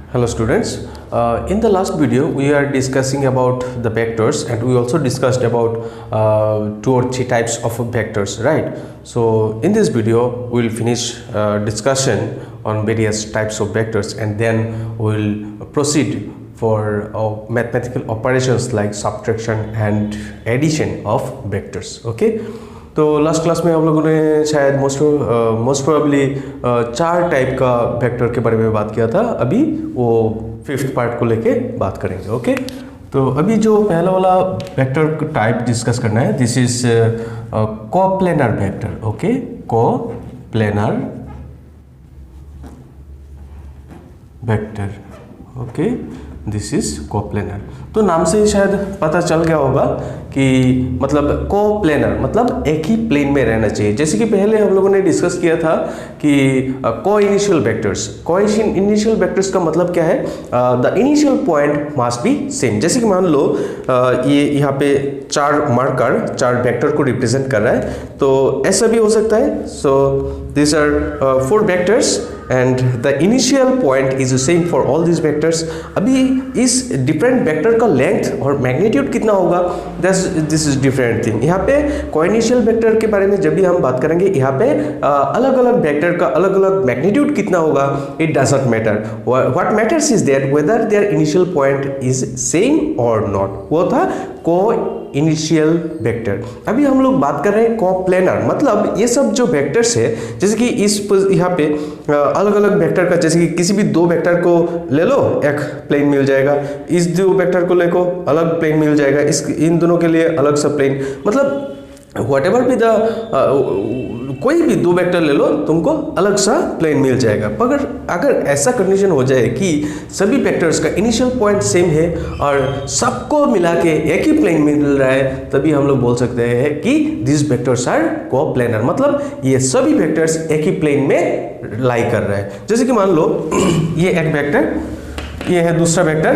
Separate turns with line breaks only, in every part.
Hello students, in the last video we are discussing about the vectors and we also discussed about two or three types of vectors, right? So in this video we will finish discussion on various types of vectors and then we will proceed for mathematical operations like subtraction and addition of vectors. Okay, तो last class में हम लोगों ने शायद most probably 4 type का vector के बारे में बात किया था। अभी वो 5th पार्ट को लेके बात करेंगे। ओके, तो अभी जो पहला वाला वेक्टर टाइप डिस्कस करना है, this is coplanar vector. Okay, coplanar vector. Okay, this is coplanar. तो नाम से शायद पता चल गया होगा कि मतलब कोप्लेनर मतलब एक ही प्लेन में रहना चाहिए। जैसे कि पहले हम लोगों ने डिस्कस किया था कि को इनिशियल वेक्टर्स का मतलब क्या है, the initial point must be same. जैसे कि मान लो ये यहाँ पे 4 वेक्टर को रिप्रेजेंट कर रहा है, तो ऐसा भी हो सकता है। So this are 4 vectors and the initial point is the same for all these vectors। अभी इस different vector का length और magnitude कितना होगा, this is different thing। यहाँ पे co-initial vector के बारे में जब भी हम बात करेंगे, यहाँ पे अलग अलग vector का अलग अलग magnitude कितना होगा, it doesn't matter। what matters is that whether their initial point is same or not। वो था को-इनिशियल वेक्टर। अभी हम लोग बात कर रहे हैं कोप्लेनर, मतलब ये सब जो वेक्टर्स है, जैसे कि इस यहाँ पे अलग अलग वेक्टर का, जैसे कि किसी भी 2 वेक्टर को ले लो, एक प्लेन मिल जाएगा। इस 2 वेक्टर को लेको अलग प्लेन मिल जाएगा, इन दोनों के लिए अलग सा प्लेन। मतलब व्हाटएवर भी कोई भी 2 वेक्टर ले लो, तुमको अलग सा प्लेन मिल जाएगा। मगर अगर ऐसा कंडीशन हो जाए कि सभी वेक्टर्स का इनिशियल पॉइंट सेम है और सबको मिला के एक ही प्लेन मिल रहा है, तभी हम लोग बोल सकते हैं कि दिस वेक्टर्स आर कोप्लेनर। मतलब ये सभी वेक्टर्स एक ही प्लेन में लाई कर रहा है। जैसे कि मान लो ये एक वेक्टर, ये है दूसरा वेक्टर,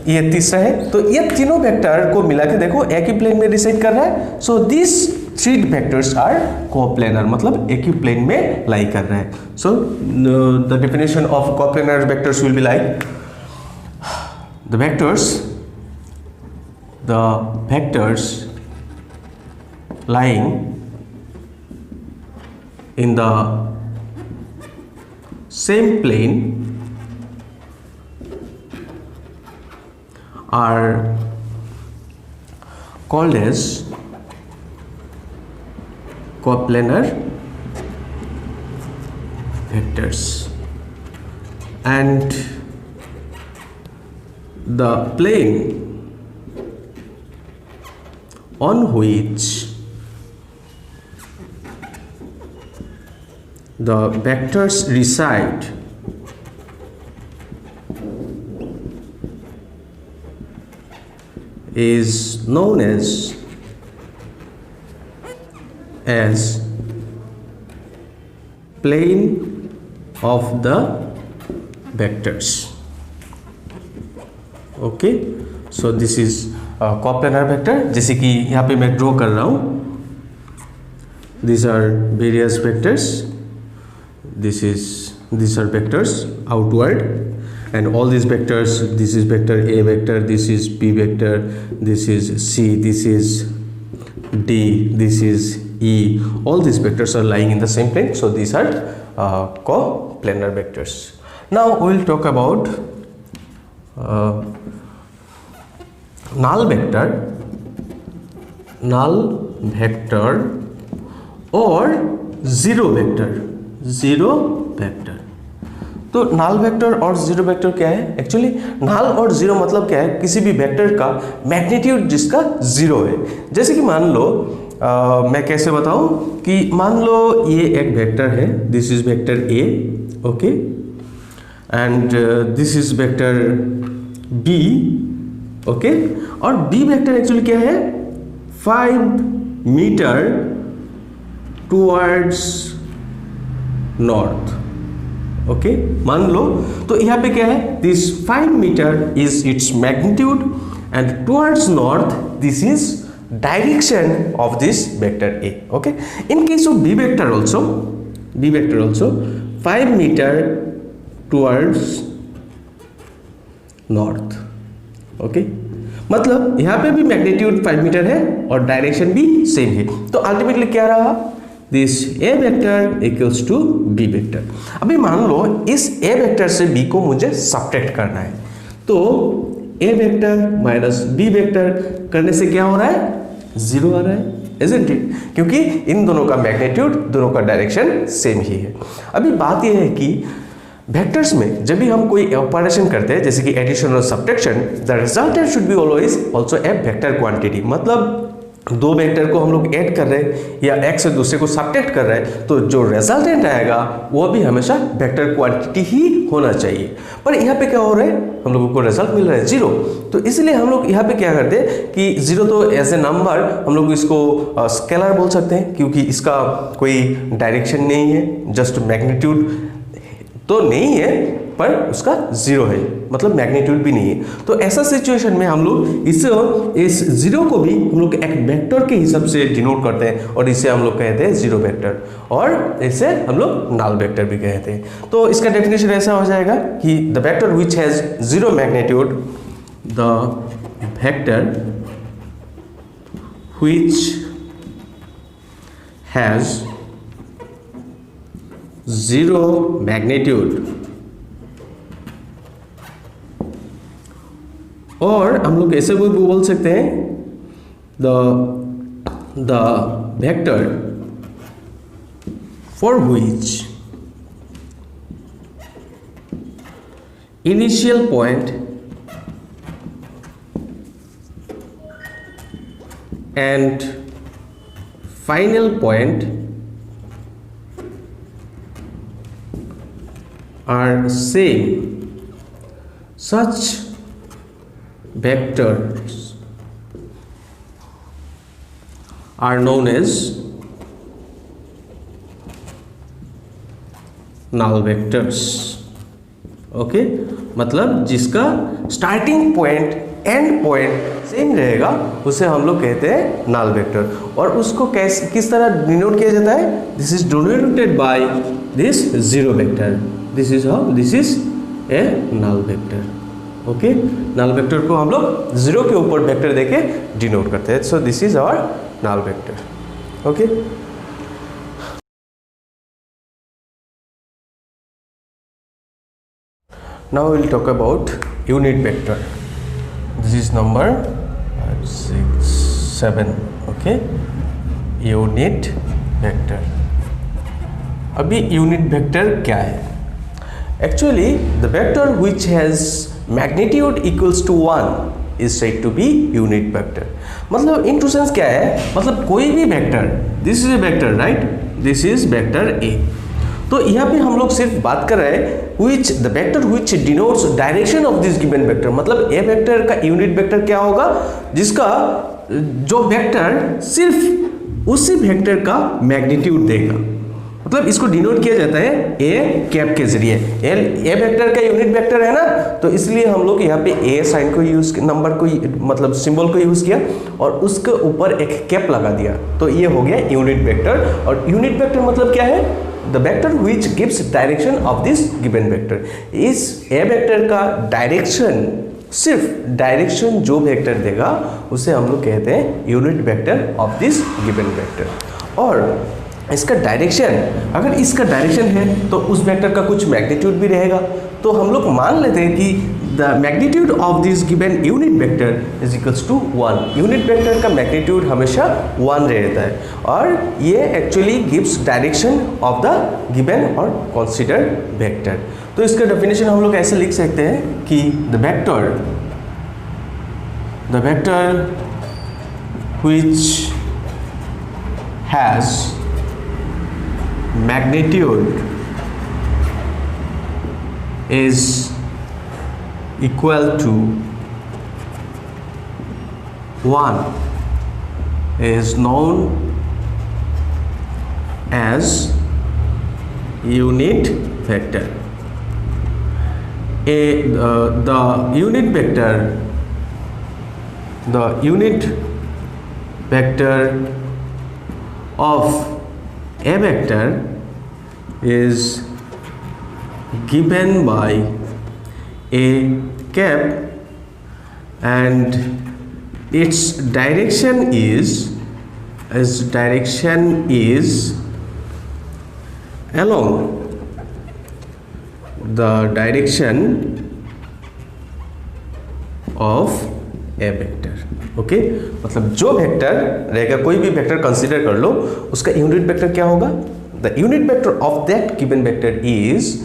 ये तीसरा है, तो ये तीनों वेक्टर को मिला के देखो एक ही प्लेन में रिसाइड कर रहा है। So this 3 vectors are coplanar, मतलब एक ही प्लेन में लाई कर रहा है। So the definition of coplanar vectors will be like the vectors lying in the same plane are called as coplanar vectors, and the plane on which the vectors reside is known as plane of the vectors। Okay, so this is coplanar vector. जैसे कि यहाँ पे मैं draw कर रहा हूँ, these are various vectors, these are vectors outward, and all these vectors, this is vector A vector, this is B vector, this is C, this is D, this is E, all these vectors are lying in the same plane, so these are coplanar vectors। Now we will talk about null vector और zero vector। तो null vector और zero vector क्या है? Actually नल और zero मतलब क्या है, किसी भी वेक्टर का मैग्नीट्यूड जिसका जीरो है। जैसे कि मान लो मैं कैसे बताऊं कि मान लो ये एक वेक्टर है, this is vector A, okay, and this is vector B, okay, और बी वेक्टर एक्चुअली क्या है, 5 मीटर टुवर्ड्स नॉर्थ। ओके, मान लो तो यहाँ पे क्या है, this 5 meter is its magnitude and towards north this is direction of this vector A. Okay, in case of B vector also 5 meter towards north. Okay, मतलब यहाँ पे भी मैग्नीट्यूड 5 मीटर है और डायरेक्शन भी सेम है। तो अल्टीमेटली क्या रहा, this A vector equals to B vector. अभी मान लो इस ए वेक्टर से बी को मुझे सब्ट्रैक्ट करना है, तो ए वेक्टर माइनस बी वेक्टर करने से क्या हो रहा है, 0 आ रहा है, isn't it? क्योंकि इन दोनों का मैग्नीट्यूड, दोनों का डायरेक्शन सेम ही है। अभी बात यह है कि वेक्टर्स में जब भी हम कोई ऑपरेशन करते हैं जैसे कि एडिशन और subtraction, the resultant should be always also a vector quantity. मतलब दो वेक्टर को हम लोग ऐड कर रहे हैं या एक से दूसरे को सब्ट्रैक्ट कर रहे हैं, तो जो रिजल्टेंट आएगा वो भी हमेशा वेक्टर क्वांटिटी ही होना चाहिए। पर यहाँ पे क्या हो रहा है, हम लोगों को रिजल्ट मिल रहा है 0, तो इसलिए हम लोग यहाँ पे क्या करते हैं कि 0 तो एज ए नंबर हम लोग इसको स्केलर बोल सकते हैं, क्योंकि इसका कोई डायरेक्शन नहीं है, जस्ट मैग्नीट्यूड तो नहीं है पर उसका 0 है, मतलब मैग्नीट्यूड भी नहीं है। तो ऐसा सिचुएशन में हम लोग इस 0 को भी हम लोग एक वेक्टर के हिसाब से डिनोट करते हैं और इसे हम लोग कहते हैं 0 वेक्टर, और इसे हम लोग नल वेक्टर भी कहते हैं। तो इसका डेफिनेशन ऐसा हो जाएगा कि the vector which has 0 magnitude, the vector which has 0 magnitude, और हम लोग ऐसे भी बोल सकते हैं the vector for which initial point and final point are same, such vectors are known as null vectors। Okay, मतलब जिसका starting point and point same रहेगा उसे हम लोग कहते हैं नल वेक्टर। और उसको किस तरह डिनोट किया जाता है, this is denoted by this 0 vector, this is how, this is a null vector. Okay, null vector को हम लोग 0 के ऊपर वेक्टर देके डिनोट करते हैं। So this is our null vector. Okay, now we will talk about unit vector. This is number 5, 6, 7. Okay, unit vector. अभी unit vector क्या है? Actually, the vector which has magnitude equals to 1 is said to be unit vector. मतलब in two sense क्या है? मतलब कोई भी vector, this is a vector, right? This is vector A. तो यहाँ पे हम लोग सिर्फ बात कर रहे हैं which the vector which denotes direction of this given vector। मतलब ए वेक्टर का यूनिट वेक्टर क्या होगा, जिसका जो वेक्टर सिर्फ उसी वेक्टर का मैग्नीट्यूड देगा। मतलब इसको डिनोट किया जाता है ए कैप के जरिए। ए वेक्टर का यूनिट वेक्टर है ना, तो इसलिए हम लोग यहाँ पे ए साइन को यूज, नंबर को मतलब सिंबल को यूज किया और उसके ऊपर एक कैप लगा दिया, तो ये हो गया यूनिट वेक्टर। और यूनिट वेक्टर मतलब क्या है, the vector which gives direction of this given vector। इस ए वेक्टर का डायरेक्शन, सिर्फ डायरेक्शन जो वेक्टर देगा उसे हम लोग कहते हैं unit vector of this given vector. और इसका डायरेक्शन, अगर इसका डायरेक्शन है तो उस वेक्टर का कुछ मैग्नीट्यूड भी रहेगा। तो हम लोग मान लेते हैं कि the magnitude of this given unit vector is equals to 1। Unit vector का मैग्नीट्यूड हमेशा 1 रहता है, और ये actually gives direction of the given और कंसीडर्ड वेक्टर। तो इसका डेफिनेशन हम लोग ऐसे लिख सकते हैं कि the vector which has magnitude is equal to 1 is known as unit vector. The unit vector of a vector is given by a cap and its direction is along the direction of a vector. Okay, मतलब जो vector रहेगा, कोई भी vector consider कर लो, उसका unit vector क्या होगा? The unit vector of that given vector is,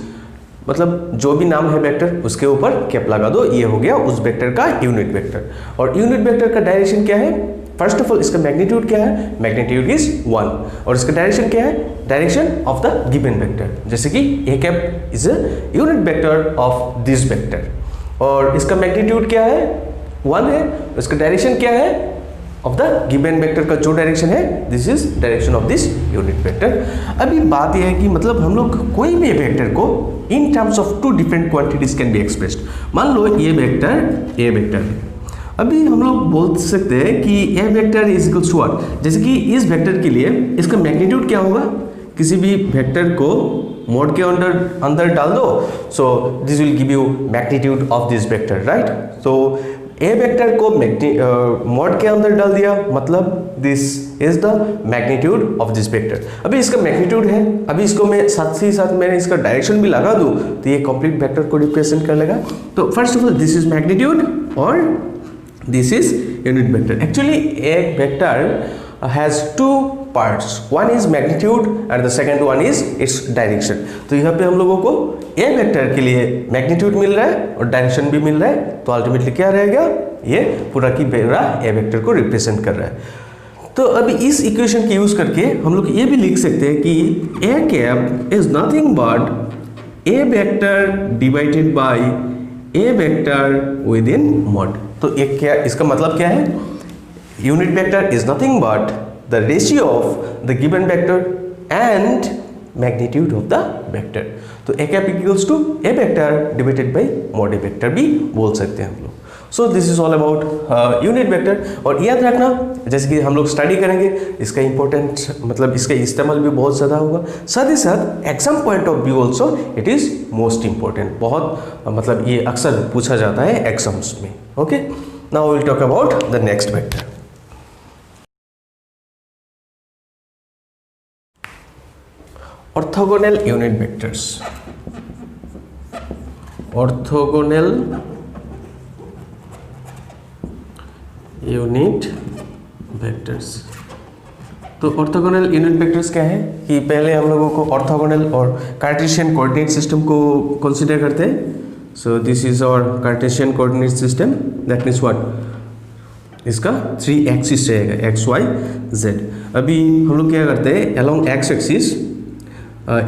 मतलब जो भी नाम है वेक्टर उसके ऊपर कैप लगा दो, ये हो गया उस वेक्टर का यूनिट वेक्टर. और यूनिट वेक्टर का डायरेक्शन क्या है? फर्स्ट ऑफ ऑल इसका मैग्नीट्यूड क्या है? Magnitude is 1. और इसका डायरेक्शन क्या है? Direction of the given vector. जैसे कि A cap is a unit vector of this vector, और इसका मैग्नीट्यूड क्या है? 1 है. इसका डायरेक्शन क्या है? ऑफ द गिवन वेक्टर का जो डायरेक्शन है, this is direction of this unit vector. अभी बात यह है कि मतलब हम लोग कोई भी वेक्टर को in terms of 2 different quantities can be expressed. मान लो ये वेक्टर ए वेक्टर है. अभी हम लोग बोल सकते हैं कि A vector is equals to what? जैसे कि इस वेक्टर के लिए इसका मैग्नीट्यूड क्या होगा? किसी भी वेक्टर को मोड के अंदर डाल दो, so this will give you magnitude of this vector, right? So A vector को मोड के अंदर डाल दिया, मतलब this is the magnitude of this vector. अभी इसका मैग्नीट्यूड है, अभी इसको मैं साथ ही साथ मैंने इसका डायरेक्शन भी लगा दूं तो ये कंप्लीट वेक्टर को रिप्रेजेंट कर लेगा. तो first of all this is magnitude और this is unit vector. Actually एक vector has 2 parts. One is magnitude and the second one is its direction. तो यहाँ पे हम लोगों को ए वेक्टर के लिए मैग्नीट्यूड मिल रहा है और डायरेक्शन भी मिल रहा है, तो अल्टीमेटली क्या रहेगा? ये पूरा की पूरा ए वेक्टर को रिप्रेजेंट कर रहा है. तो अभी इस इक्वेशन के यूज करके हम लोग ये भी लिख सकते हैं कि A cap is nothing but A vector divided by A vector within mod. तो एक क्या इसका मतलब क्या है? Unit vector is nothing but the ratio of the given vector and magnitude of the vector. तो a cap equals to a vector divided by mod a vector भी बोल सकते हैं हम लोग. So this is all about unit vector. और याद रखना, जैसे कि हम लोग स्टडी करेंगे, इसका इंपॉर्टेंट मतलब इसका इस्तेमाल भी बहुत ज़्यादा होगा. साथ ही साथ exam point of view also it is most important. बहुत मतलब ये अक्सर पूछा जाता है एग्जाम्स में. Okay, now will talk about the next vector. Orthogonal unit vectors. Orthogonal unit vectors. तो ऑर्थोगोनल यूनिट वेक्टर्स क्या है कि पहले हम लोगों को ऑर्थोगोनल और कार्टेशियन कोऑर्डिनेट सिस्टम को कंसीडर करते हैं. So this is our Cartesian coordinate system. That means what? इसका 3 एक्सिस रहेगा, एक्स वाई जेड. अभी हम लोग क्या करते हैं? Along X axis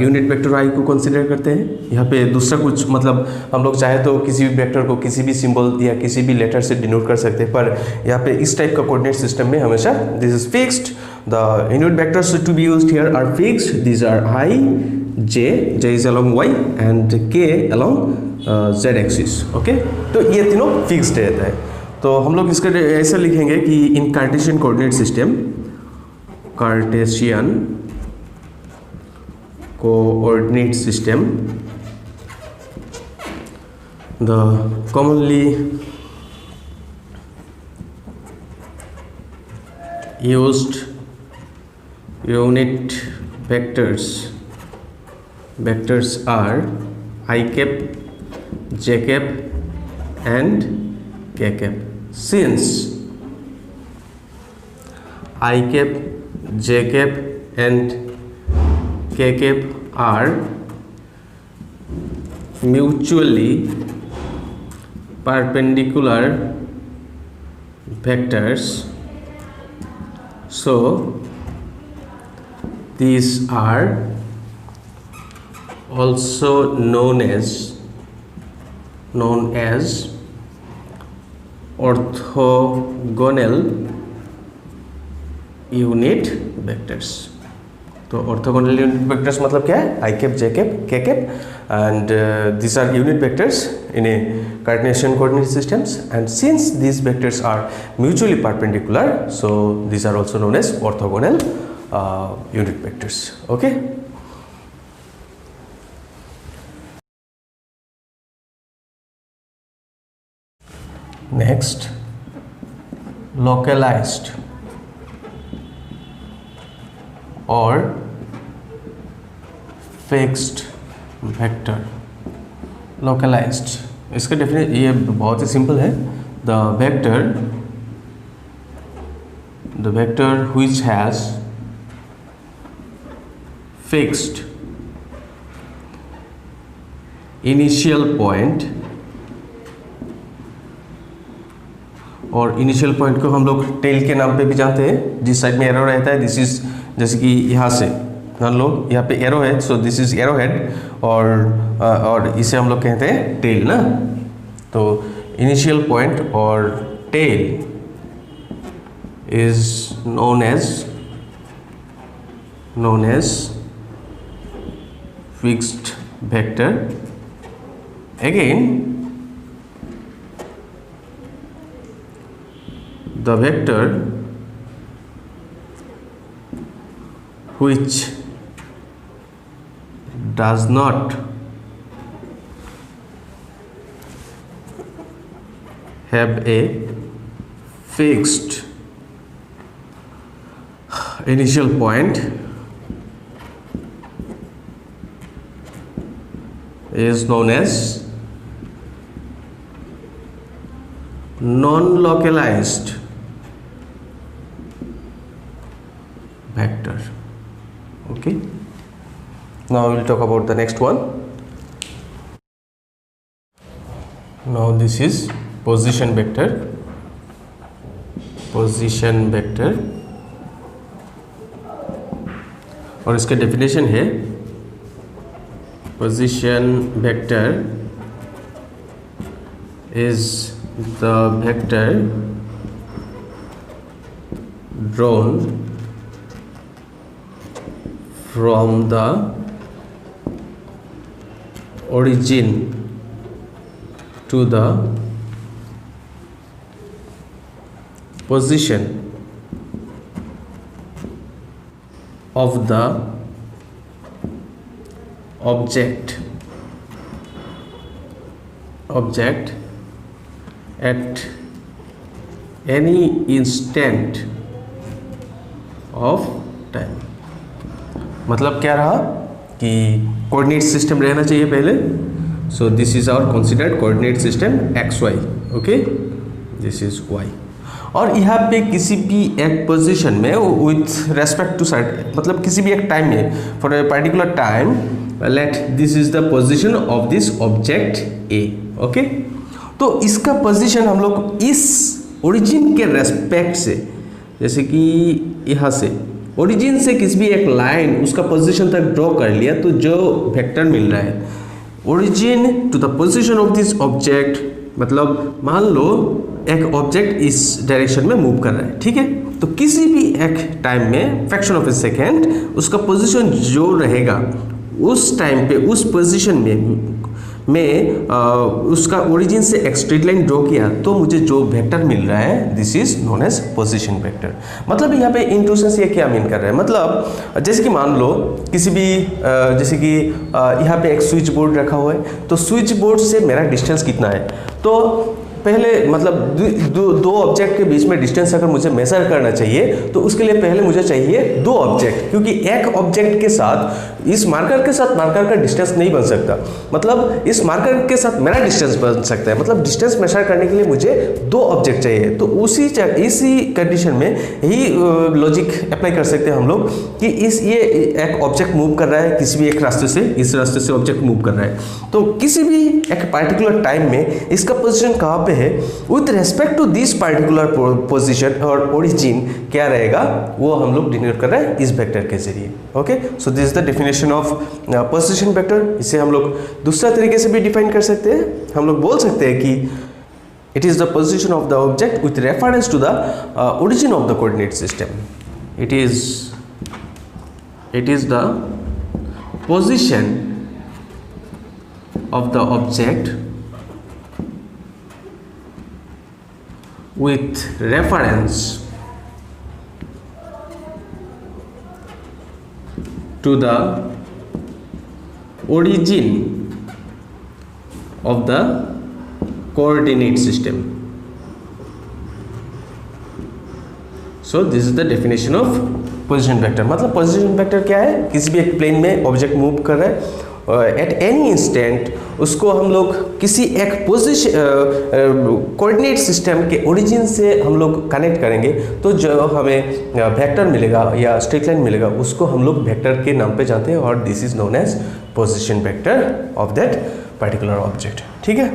unit vector I को कंसीडर करते हैं. यहाँ पे दूसरा कुछ मतलब हम लोग चाहे तो किसी भी वेक्टर को किसी भी सिंबल या किसी भी लेटर से डिनोट कर सकते हैं, पर यहाँ पे इस टाइप का कोऑर्डिनेट सिस्टम में हमेशा this is fixed. The unit vectors to be used here are fixed. These are i, j is along Y and k along Z axis. Okay, तो ये तीनों फिक्स्ड रहता है. तो हम लोग इसका ऐसा लिखेंगे कि in Cartesian coordinate system, Cartesian coordinate system, the commonly used unit vectors are I cap, j cap and k cap. Since I cap, j cap and k cap are mutually perpendicular vectors, so these are also known as orthogonal unit vectors. तो orthogonal unit vectors मतलब क्या है? आई cap, जे cap, के cap, and these are unit vectors in a Cartesian coordinate systems, and since these vectors are mutually perpendicular, so these are also known as orthogonal unit vectors. Okay. Next, localized or fixed vector. Localized, इसका definition ये बहुत ही simple है. The vector which has fixed initial point, और initial point को हम लोग tell के नाम पे भी जानते हैं. जिस साइड में एरो रहता है, दिस इज, जैसे कि यहाँ से मान लो यहाँ पे एरो है, so this is arrow head, और इसे हम लोग कहते हैं टेल ना. तो इनिशियल पॉइंट और tell is known as fixed vector. Again, the vector which does not have a fixed initial point is known as non-localized vector. Okay, now we will talk about the next one. Now this is position vector. और इसका definition है, position vector is the vector drawn from the origin to the position of the object at any instant of time. मतलब क्या रहा कि coordinate system रहना चाहिए पहले. So this is our considered coordinate system X Y. Okay, this is Y. और यहाँ पे किसी भी एक पोजीशन में विथ रेस्पेक्ट टू साइड, मतलब किसी भी एक टाइम में, for a particular time, let this is the position of this object A. Okay, तो इसका पोजीशन हम लोग इस ओरिजिन के रेस्पेक्ट से, जैसे कि यहाँ से ओरिजिन से किसी भी एक लाइन उसका पोजीशन तक ड्रॉ कर लिया, तो जो वेक्टर मिल रहा है origin to the position of this object, मतलब मान लो एक ऑब्जेक्ट इस डायरेक्शन में मूव कर रहा है. ठीक है, तो किसी भी एक टाइम में फ्रैक्शन ऑफ ए सेकेंड उसका पोजीशन जो रहेगा उस टाइम पे उस पोजीशन में उसका ओरिजिन से एक स्ट्रेट लाइन ड्रॉ किया, तो मुझे जो वेक्टर मिल रहा है this is known as position vector. मतलब यहाँ पे इंट्यूशन से क्या मीन कर रहा है, मतलब जैसे कि मान लो किसी भी जैसे कि यहाँ पे एक स्विच बोर्ड रखा हुआ है, तो स्विच बोर्ड से मेरा डिस्टेंस कितना है, तो पहले मतलब दो ऑब्जेक्ट के बीच में डिस्टेंस अगर मुझे मेजर करना चाहिए, तो उसके लिए पहले मुझे चाहिए दो ऑब्जेक्ट, क्योंकि एक ऑब्जेक्ट के साथ इस मार्कर के साथ मार्कर का डिस्टेंस नहीं बन सकता. मतलब इस मार्कर के साथ मेरा डिस्टेंस बन सकता है. मतलब डिस्टेंस मेजर करने के लिए मुझे दो ऑब्जेक्ट चाहिए. तो इसी कंडीशन में यही लॉजिक अप्लाई कर सकते हैं हम लोग कि ये एक ऑब्जेक्ट मूव कर रहा है किसी भी एक रास्ते से, इस रास्ते से ऑब्जेक्ट मूव कर रहा है, तो किसी भी एक पार्टिकुलर टाइम में इसका पोजीशन कहाँ पे है with respect to this particular position और ओरिजिन क्या रहेगा, वो हम लोग डिनोट कर रहे हैं इस वेक्टर के जरिए. Okay, so this is the definition of position vector. इसे हम लोग दूसरा तरीके से भी डिफाइन कर सकते हैं. हम लोग बोल सकते हैं कि it is the position of the object with reference to the origin of the coordinate system. It is the position of the object with reference to the origin of the coordinate system. So this is the definition of position vector. मतलब position vector क्या है, किसी भी एक plane में object move कर रहा है एट एनी इंस्टेंट, उसको हम लोग किसी एक पोजीशन कोऑर्डिनेट सिस्टम के ओरिजिन से हम लोग कनेक्ट करेंगे, तो जो हमें वेक्टर मिलेगा या स्ट्रेट लाइन मिलेगा उसको हम लोग वेक्टर के नाम पे जानते हैं, और this is known as position vector of that particular object. ठीक है,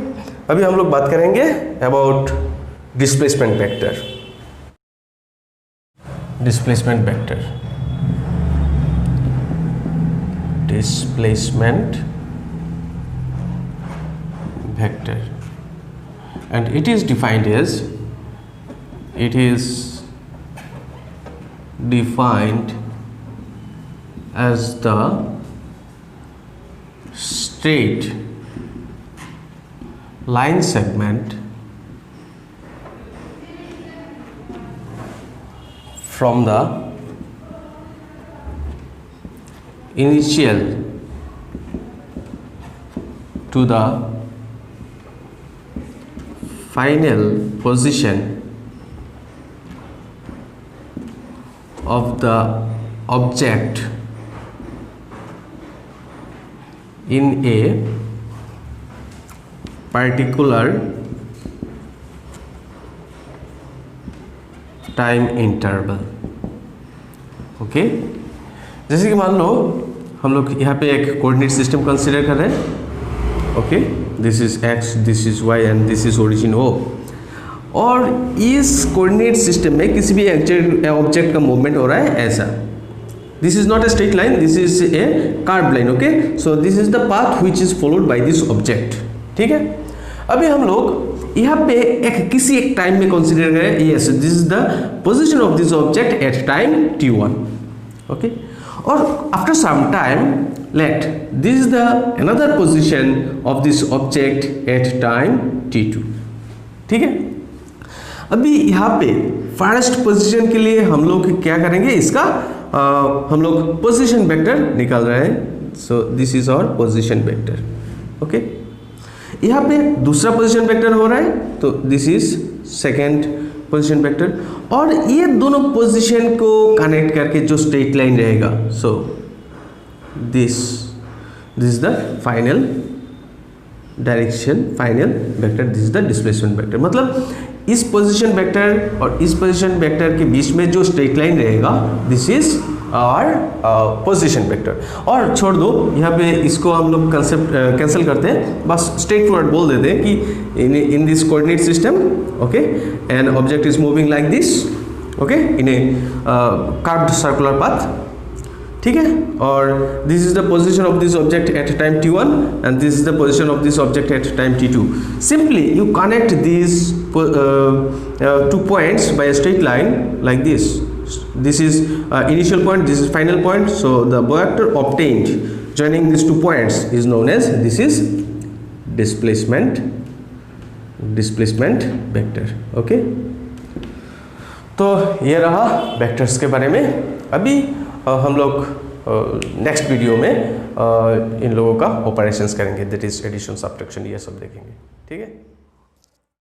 अभी हम लोग बात करेंगे about displacement vector. Displacement vector, displacement vector, and it is defined as the straight line segment from the initial to the final position of the object in a particular time interval। Okay, जैसे कि मान लो हम लोग यहाँ पे एक coordinate system consider कर रहे हैं। Okay, this is X, this is Y and this is origin O, और इस कोऑर्डिनेट सिस्टम में किसी भी ऑब्जेक्ट का मूवमेंट हो रहा है ऐसा। This is not a straight line, this is A curve line. Okay, so this is the path which is followed by this object. ठीक है, अभी हम लोग यहाँ पे किसी एक टाइम में कंसीडर करें, yes this is the position of this object at time t1। Okay, और after some time let this is the another position of this object at time t2। ठीक है, अभी यहाँ पे फर्स्ट पोजीशन के लिए हम लोग क्या करेंगे, इसका हम लोग पोजीशन वेक्टर निकाल रहे हैं। So this is our position vector. Okay, यहाँ पे दूसरा पोजीशन वेक्टर हो रहा है, तो this is second position vector, और ये दोनों पोजीशन को कनेक्ट करके जो स्ट्रेट लाइन रहेगा, सो this is the final direction, final vector, this is the displacement vector. मतलब इस पोजीशन वेक्टर और इस पोजीशन वेक्टर के बीच में जो स्ट्रेट लाइन रहेगा, this is our position vector. और छोड़ दो, यहाँ पे इसको हम लोग कंसेप्ट कैंसिल करते हैं, बस स्ट्रेट फॉरवर्ड बोल देते हैं कि in this coordinate system, okay, an object is moving like this, okay, in a curved circular path. ठीक है, और this is the position of this object at time t1 and this is the position of this object at time t2। Simply you connect this two points by a straight line like this. This is initial point, this is final point, so the vector obtained joining these two points is known as, this is displacement vector। okay, तो ये रहा vectors के बारे में। अभी हम लोग next video में इन लोगों का ऑपरेशंस करेंगे, दैट इज एडिशन, सब्ट्रैक्शन, ये सब देखेंगे। ठीक है।